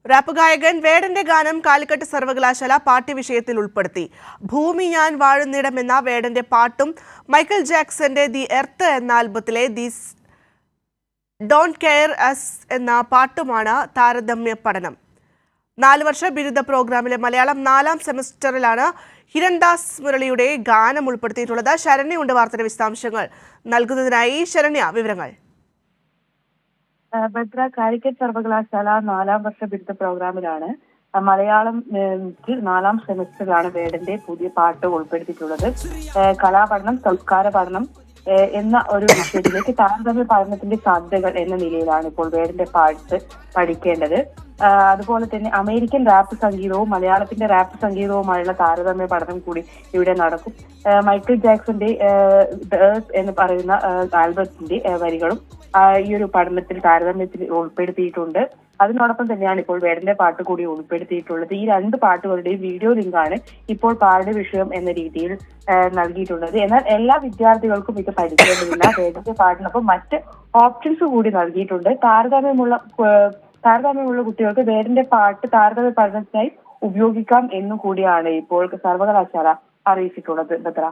Rap ഗായകൻ വേടന്റെ ഗാനം കാലിക്കറ്റ് സർവകലാശാല പാഠ്യവിഷയത്തിൽ ഉൾപ്പെടുത്തി. ഭൂമി ഞാൻ വാഴുന്നിടം എന്ന വേടന്റെ പാട്ടും മൈക്കൽ ജാക്സന്റെ ദി എർത്ത് എന്ന ആൽബത്തിലെ ദി ഡോണ്ട് കെയർ അസ് എന്ന പാട്ടുമാണ് താരതമ്യ പഠനം. 4 വർഷ ബിരുദ പ്രോഗ്രാമിലെ മലയാളം 4ാം സെമസ്റ്ററിലാണ് ഹിരൺദാസ് മുരളിയുടെ ഗാനം ഉൾപ്പെടുത്തിയിട്ടുള്ളത്. ശരണ്യുണ്ട് വാർത്തയുടെ വിശദാംശങ്ങൾ നൽകുന്നതിനായി. ശരണ്യ, വിവരങ്ങൾ. ഭദ്ര കാലിക്കറ്റ് സർവകലാശാല 4ാം വർഷ ബിരുദ പ്രോഗ്രാമിലാണ് മലയാളം 4ാം സെമസ്റ്ററിലാണ് വേടന്റെ പുതിയ പാട്ട് ഉൾപ്പെടുത്തിയിട്ടുള്ളത്. കലാപഠനം, സംസ്കാര പഠനം എന്ന ഒരു വിഷയത്തിലേക്ക് താരതമ്യ പഠനത്തിന്റെ സാധ്യതകൾ എന്ന നിലയിലാണ് ഇപ്പോൾ വേടന്റെ പാട്ട് പഠിക്കേണ്ടത്. അതുപോലെ തന്നെ അമേരിക്കൻ റാപ്പ് സംഗീതവും മലയാളത്തിന്റെ റാപ്പ് സംഗീതവുമായുള്ള താരതമ്യ പഠനം കൂടി ഇവിടെ നടക്കും. മൈക്കിൾ ജാക്സന്റെ എന്ന് പറയുന്ന ആൽബത്തിന്റെ വരികളും ഈ ഒരു പഠനത്തിൽ താരതമ്യത്തിൽ ഉൾപ്പെടുത്തിയിട്ടുണ്ട്. അതിനോടൊപ്പം തന്നെയാണ് ഇപ്പോൾ വേടന്റെ പാട്ട് കൂടി ഉൾപ്പെടുത്തിയിട്ടുള്ളത്. ഈ 2 പാട്ടുകളുടെയും വീഡിയോ ലിങ്കാണ് ഇപ്പോൾ പാഠ്യ വിഷയം എന്ന രീതിയിൽ നൽകിയിട്ടുള്ളത്. എന്നാൽ എല്ലാ വിദ്യാർത്ഥികൾക്കും ഇത് പഠിക്കേണ്ടതില്ല. വേടന്റെ പാട്ടിനൊപ്പം മറ്റ് ഓപ്ഷൻസ് കൂടി നൽകിയിട്ടുണ്ട്. താരതമ്യമുള്ള കുട്ടികൾക്ക് വേടന്റെ പാട്ട് താരതമ്യ പഠനത്തിനായി ഉപയോഗിക്കാം എന്നു കൂടിയാണ് ഇപ്പോൾ സർവകലാശാല അറിയിച്ചിട്ടുള്ളത്. ഭദ്ര.